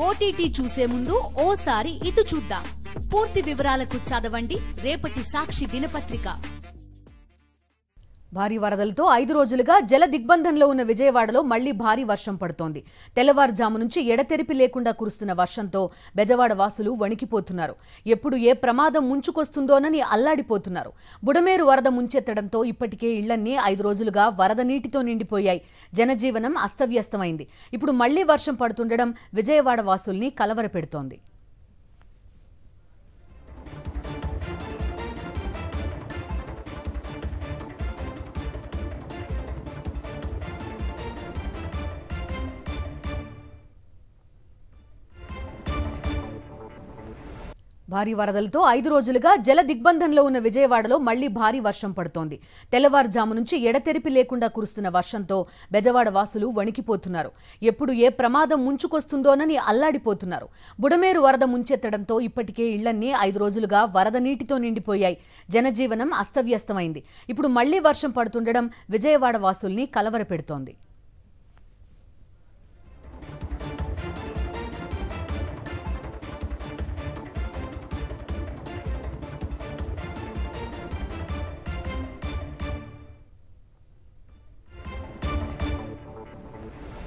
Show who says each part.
Speaker 1: OTT చూసే ముందు ఓసారి ఇటు చూద్దాం. పూర్తి వివరాలకు చదవండి రేపటి సాక్షి దినపత్రిక.
Speaker 2: భారీ వరదలతో 5 రోజులుగా జల దిగ్బంధంలో ఉన్న విజయవాడలో మళ్లీ భారీ వర్షం పడుతోంది. తెల్లవారుజాము నుంచి ఎడతెరిపి లేకుండా కురుస్తున్న వర్షంతో బెజవాడ వాసులు వణికిపోతున్నారు. ఎప్పుడు ఏ ప్రమాదం ముంచుకొస్తుందోనని అల్లాడిపోతున్నారు. బుడమేరు వరద ముంచెత్తడంతో ఇప్పటికే ఇళ్లన్నీ 5 రోజులుగా వరద నీటితో నిండిపోయాయి. జనజీవనం అస్తవ్యస్తమైంది. ఇప్పుడు మళ్లీ వర్షం పడుతుండడం విజయవాడ వాసుల్ని కలవరపెడుతోంది. భారీ వరదలతో 5 రోజులుగా జల దిగ్బంధంలో ఉన్న విజయవాడలో మళ్లీ భారీ వర్షం పడుతోంది. తెల్లవారుజాము నుంచి ఎడతెరిపి లేకుండా కురుస్తున్న వర్షంతో బెజవాడ వాసులు వణికిపోతున్నారు. ఎప్పుడు ఏ ప్రమాదం ముంచుకొస్తుందోనని అల్లాడిపోతున్నారు. బుడమేరు వరద ముంచెత్తడంతో ఇప్పటికే ఇళ్లన్నీ 5 రోజులుగా వరద నీటితో నిండిపోయాయి. జనజీవనం అస్తవ్యస్తమైంది. ఇప్పుడు మళ్లీ వర్షం పడుతుండడం విజయవాడ వాసుల్ని కలవరపెడుతోంది.